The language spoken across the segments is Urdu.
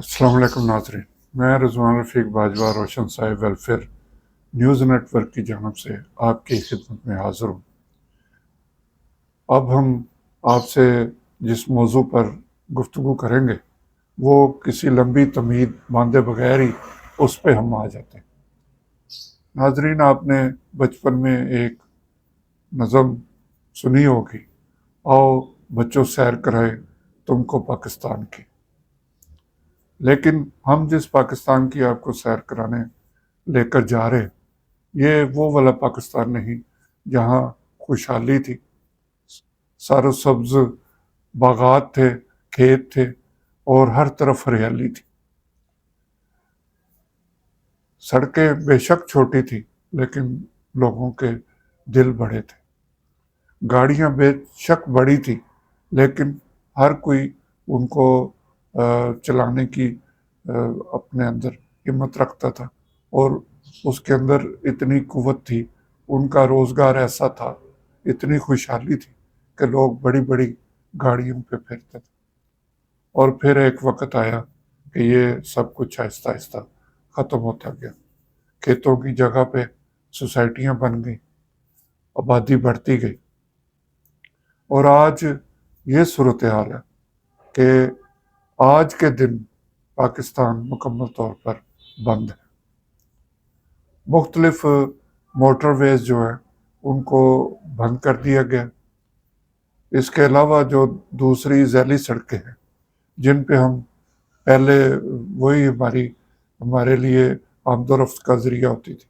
السلام علیکم ناظرین، میں رضوان رفیق باجوہ روشن صاحب ویلفیئر نیوز نیٹ ورک کی جانب سے آپ کی خدمت میں حاضر ہوں۔ اب ہم آپ سے جس موضوع پر گفتگو کریں گے وہ کسی لمبی تمہید باندھے بغیر ہی اس پہ ہم آ جاتے ہیں۔ ناظرین، آپ نے بچپن میں ایک نظم سنی ہوگی، آؤ بچوں سیر کرائے تم کو پاکستان کی۔ لیکن ہم جس پاکستان کی آپ کو سیر کرانے لے کر جا رہے، یہ وہ والا پاکستان نہیں جہاں خوشحالی تھی، سر و سبز باغات تھے، کھیت تھے اور ہر طرف ہریالی تھی۔ سڑکیں بے شک چھوٹی تھی لیکن لوگوں کے دل بڑے تھے۔ گاڑیاں بے شک بڑی تھی لیکن ہر کوئی ان کو چلانے کی اپنے اندر ہمت رکھتا تھا، اور اس کے اندر اتنی قوت تھی، ان کا روزگار ایسا تھا، اتنی خوشحالی تھی کہ لوگ بڑی بڑی گاڑیوں پہ پھرتے تھے۔ اور پھر ایک وقت آیا کہ یہ سب کچھ آہستہ آہستہ ختم ہوتا گیا۔ کھیتوں کی جگہ پہ سوسائٹیاں بن گئیں، آبادی بڑھتی گئی، اور آج یہ صورتحال ہے کہ آج کے دن پاکستان مکمل طور پر بند ہے۔ مختلف موٹر ویز جو ہیں ان کو بند کر دیا گیا۔ اس کے علاوہ جو دوسری ذیلی سڑکیں ہیں جن پہ ہم پہلے وہی ہمارے لیے آمد و رفت کا ذریعہ ہوتی تھی،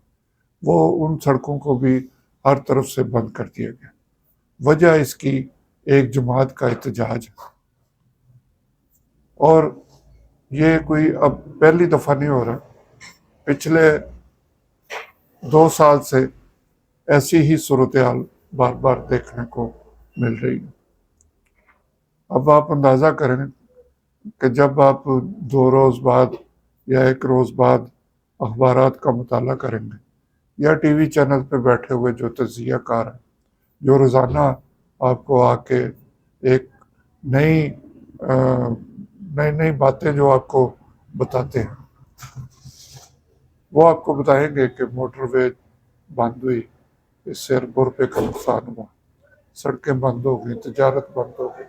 وہ ان سڑکوں کو بھی ہر طرف سے بند کر دیا گیا۔ وجہ اس کی ایک جماعت کا احتجاج ہے، اور یہ کوئی اب پہلی دفعہ نہیں ہو رہا، پچھلے 2 سال سے ایسی ہی صورتحال بار بار دیکھنے کو مل رہی ہے۔ اب آپ اندازہ کریں کہ جب آپ 2 روز بعد یا 1 روز بعد اخبارات کا مطالعہ کریں گے یا ٹی وی چینل پہ بیٹھے ہوئے جو تجزیہ کار ہیں، جو روزانہ آپ کو آ کے ایک نئی نئی باتیں جو آپ کو بتاتے ہیں، وہ آپ کو بتائیں گے کہ موٹر وے بند ہوئی، اس سے اربوں روپے کا نقصان ہوا، سڑکیں بند ہو گئی، تجارت بند ہو گئی۔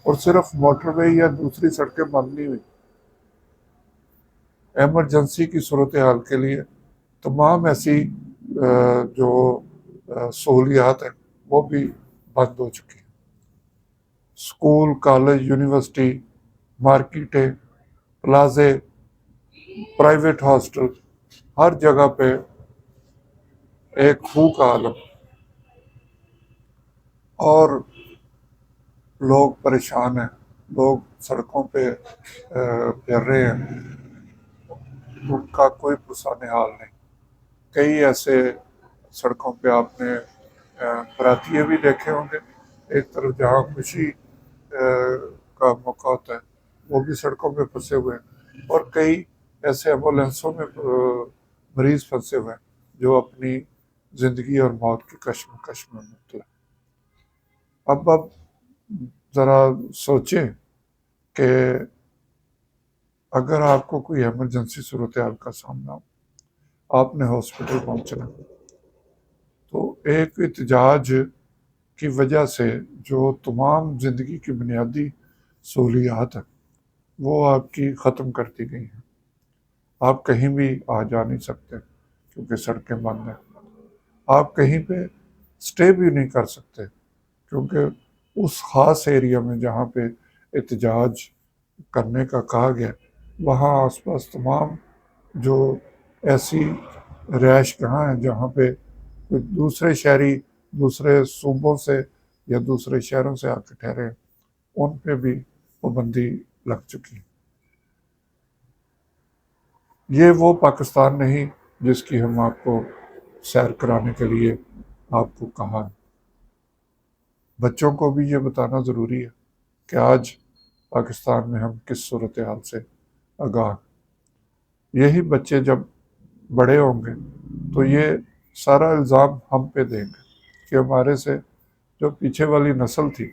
اور صرف موٹر وے یا دوسری سڑکیں بند نہیں ہوئی، ایمرجنسی کی صورتحال کے لیے تمام ایسی جو سہولیات ہیں وہ بھی بند ہو چکی ہیں۔ اسکول، کالج، یونیورسٹی، مارکیٹیں، پلازے، پرائیویٹ ہاسٹل، ہر جگہ پہ ایک خو کا عالم، اور لوگ پریشان ہیں، لوگ سڑکوں پہ پھر رہے ہیں، ان کا کوئی پرسان حال نہیں۔ کئی ایسے سڑکوں پہ آپ نے براتیے بھی دیکھے ہوں گے، ایک طرف جہاں خوشی کا موقع ہوتا ہے وہ بھی سڑکوں پہ پھنسے ہوئے ہیں، اور کئی ایسے ایمبولینسوں میں مریض پھنسے ہوئے ہیں جو اپنی زندگی اور موت کی کشمکش میں مبتلا۔ اب ذرا سوچیں کہ اگر آپ کو کوئی ایمرجنسی صورتحال کا سامنا ہو، آپ نے ہاسپٹل پہنچنا، تو ایک احتجاج کی وجہ سے جو تمام زندگی کی بنیادی سہولیات ہیں وہ آپ کی ختم کر دی گئی ہیں۔ آپ کہیں بھی آ جا نہیں سکتے کیونکہ سڑکیں بند ہیں، آپ کہیں پہ سٹے بھی نہیں کر سکتے کیونکہ اس خاص ایریا میں جہاں پہ احتجاج کرنے کا کہا گیا وہاں آس پاس تمام جو ایسی رہائش گاہ ہیں جہاں پہ دوسرے شہری دوسرے صوبوں سے یا دوسرے شہروں سے آ کے ٹھہرے ہیں، ان پہ بھی پابندی لگ چکی ہے۔ یہ وہ پاکستان نہیں جس کی ہم آپ کو سیر کرانے کے لیے آپ کو کہا ہے۔ بچوں کو بھی یہ بتانا ضروری ہے کہ آج پاکستان میں ہم کس صورتحال سے آگاہ ہیں۔ یہی بچے جب بڑے ہوں گے تو یہ سارا الزام ہم پہ دیں گے کہ ہمارے سے جو پیچھے والی نسل تھی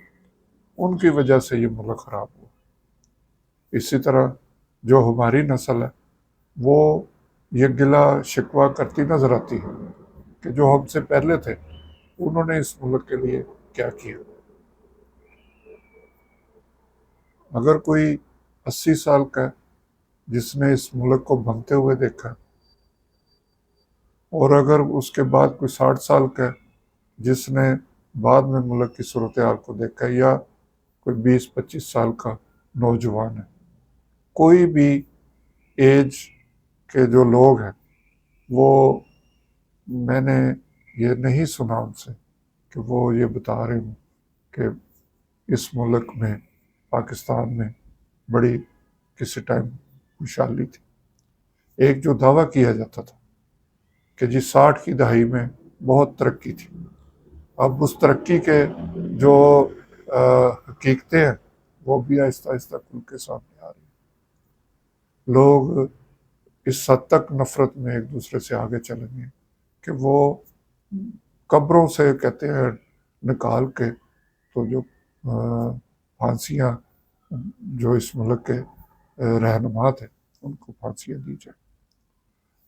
ان کی وجہ سے یہ ملک خراب ہوا۔ اسی طرح جو ہماری نسل ہے وہ یہ گلا شکوہ کرتی نظر آتی ہے کہ جو ہم سے پہلے تھے انہوں نے اس ملک کے لیے کیا کیا۔ اگر کوئی 80 سال کا ہے جس نے اس ملک کو بنتے ہوئے دیکھا، اور اگر اس کے بعد کوئی 60 سال کا ہے جس نے بعد میں ملک کی صورتحال کو دیکھا، یا کوئی 20-25 سال کا نوجوان ہے، کوئی بھی ایج کے جو لوگ ہیں وہ، میں نے یہ نہیں سنا ان سے کہ وہ یہ بتا رہے ہوں کہ اس ملک میں، پاکستان میں بڑی کسی ٹائم خوشحالی تھی۔ ایک جو دعویٰ کیا جاتا تھا کہ جی 60 کی دہائی میں بہت ترقی تھی، اب اس ترقی کے جو حقیقتیں ہیں وہ بھی آہستہ آہستہ کھل کے سامنے آ رہی ہیں۔ لوگ اس حد تک نفرت میں ایک دوسرے سے آگے چلیں گے کہ وہ قبروں سے کہتے ہیں نکال کے، تو جو پھانسیاں جو اس ملک کے رہنما تھے ان کو پھانسیاں دی جائیں،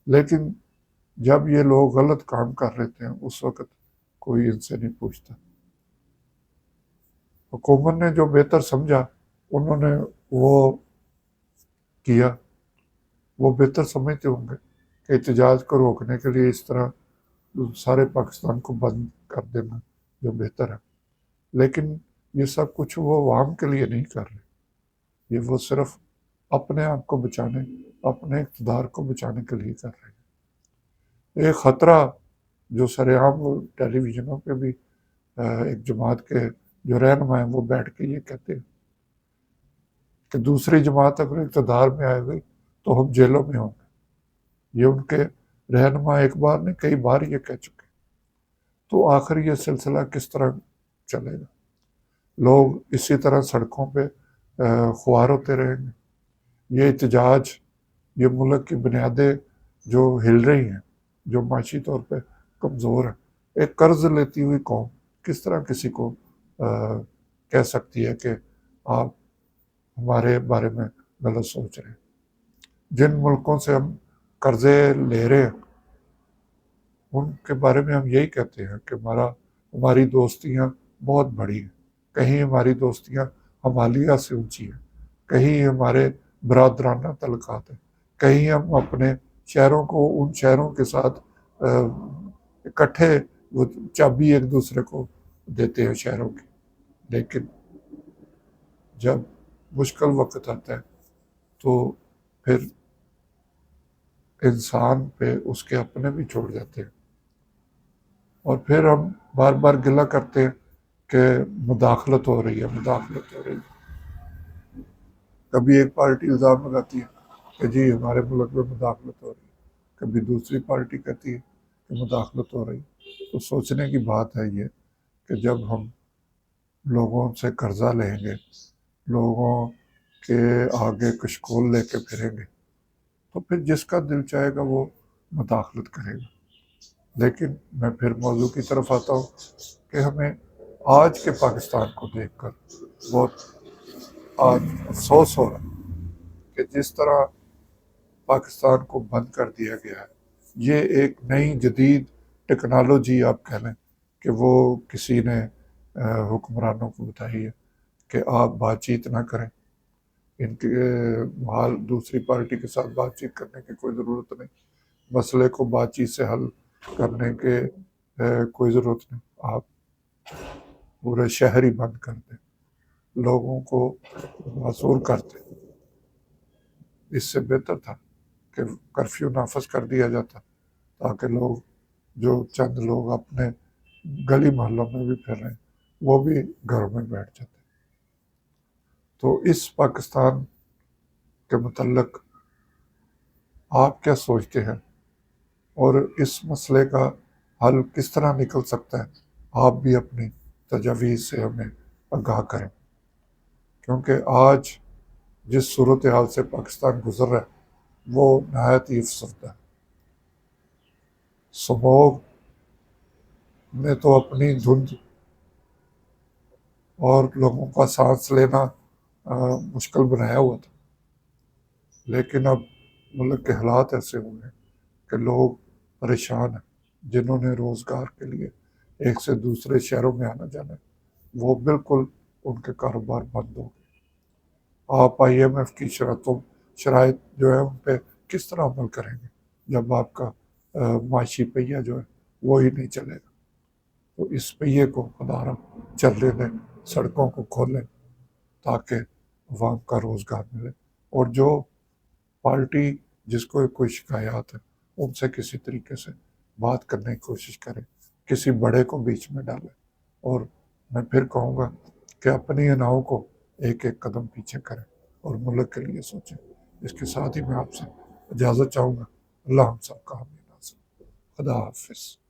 لیکن جب یہ لوگ غلط کام کر رہے تھے اس وقت کوئی ان سے نہیں پوچھتا۔ حکومت نے جو بہتر سمجھا انہوں نے وہ کیا۔ وہ بہتر سمجھتے ہوں گے کہ احتجاج کو روکنے کے لیے اس طرح سارے پاکستان کو بند کر دینا جو بہتر ہے، لیکن یہ سب کچھ وہ عوام کے لیے نہیں کر رہے، یہ وہ صرف اپنے آپ کو بچانے، اپنے اقتدار کو بچانے کے لیے کر رہے ہیں۔ ایک خطرہ جو سر عام ٹیلی ویژنوں پہ بھی ایک جماعت کے جو رہنما ہیں وہ بیٹھ کے یہ کہتے ہیں کہ دوسری جماعت اگر اقتدار میں آئے گئی تو ہم جیلوں میں ہوں گے، یہ ان کے رہنما ایک بار نہیں کئی بار یہ کہہ چکے۔ تو آخر یہ سلسلہ کس طرح چلے گا؟ لوگ اسی طرح سڑکوں پہ خوار ہوتے رہیں گے؟ یہ احتجاج، یہ ملک کی بنیادیں جو ہل رہی ہیں، جو معاشی طور پہ کمزور ہیں، ایک قرض لیتی ہوئی قوم کس طرح کسی کو کہہ سکتی ہے کہ آپ ہمارے بارے میں غلط سوچ رہے ہیں؟ جن ملکوں سے ہم قرضے لے رہے ہیں ان کے بارے میں ہم یہی کہتے ہیں کہ ہماری دوستیاں بہت بڑی ہیں، کہیں ہماری دوستیاں ہمالیہ سے اونچی ہیں، کہیں ہمارے برادرانہ تعلقات ہیں، کہیں ہم اپنے شہروں کو ان شہروں کے ساتھ اکٹھے وہ چابی ایک دوسرے کو دیتے ہیں شہروں کی، لیکن جب مشکل وقت آتا ہے تو پھر انسان پہ اس کے اپنے بھی چھوڑ جاتے ہیں، اور پھر ہم بار بار گلہ کرتے ہیں کہ مداخلت ہو رہی ہے، مداخلت ہو رہی ہے۔ کبھی ایک پارٹی الزام لگاتی ہے کہ جی ہمارے ملک میں مداخلت ہو رہی ہے، کبھی دوسری پارٹی کہتی ہے کہ مداخلت ہو رہی ہے۔ تو سوچنے کی بات ہے یہ کہ جب ہم لوگوں سے قرضہ لیں گے، لوگوں کے آگے کشکول لے کے پھریں گے، تو پھر جس کا دل چاہے گا وہ مداخلت کرے گا۔ لیکن میں پھر موضوع کی طرف آتا ہوں کہ ہمیں آج کے پاکستان کو دیکھ کر بہت آج افسوس ہو رہا ہے کہ جس طرح پاکستان کو بند کر دیا گیا ہے، یہ ایک نئی جدید ٹیکنالوجی آپ کہہ لیں کہ وہ کسی نے حکمرانوں کو بتائی ہے کہ آپ بات چیت نہ کریں، ان کے حال دوسری پارٹی کے ساتھ بات چیت کرنے کی کوئی ضرورت نہیں، مسئلے کو بات چیت سے حل کرنے کے کوئی ضرورت نہیں، آپ پورے شہر ہی بند کر دیں، لوگوں کو معذور کر دیں۔ اس سے بہتر تھا کہ کرفیو نافذ کر دیا جاتا تاکہ لوگ، جو چند لوگ اپنے گلی محلوں میں بھی پھر رہے ہیں، وہ بھی گھروں میں بیٹھ جاتے۔ تو اس پاکستان کے متعلق آپ کیا سوچتے ہیں، اور اس مسئلے کا حل کس طرح نکل سکتا ہے؟ آپ بھی اپنی تجاویز سے ہمیں آگاہ کریں، کیونکہ آج جس صورتحال سے پاکستان گزر رہا ہے وہ نہایت ہی افسردہ ہے۔ سموگ نے تو اپنی دھند اور لوگوں کا سانس لینا مشکل بنایا ہوا تھا، لیکن اب ملک کے حالات ایسے ہوئے ہیں کہ لوگ پریشان ہیں، جنہوں نے روزگار کے لیے ایک سے دوسرے شہروں میں آنا جانا ہے، وہ بالکل ان کے کاروبار بند ہو گئے۔ آپ آئی ایم ایف کی شرائط جو ہے ان پہ کس طرح عمل کریں گے جب آپ کا معاشی پہیہ جو ہے وہی نہیں چلے گا؟ تو اس پہیے کو خدا چلنے دیں، سڑکوں کو کھولیں تاکہ عوام کا روزگار ملے، اور جو پارٹی جس کو کوئی شکایات ہے ان سے کسی طریقے سے بات کرنے کی کوشش کریں، کسی بڑے کو بیچ میں ڈالیں، اور میں پھر کہوں گا کہ اپنی اناؤں کو ایک ایک قدم پیچھے کریں اور ملک کے لیے سوچیں۔ اس کے ساتھ ہی میں آپ سے اجازت چاہوں گا۔ اللہ ہم سب کا حامد ناصر۔ خدا حافظ۔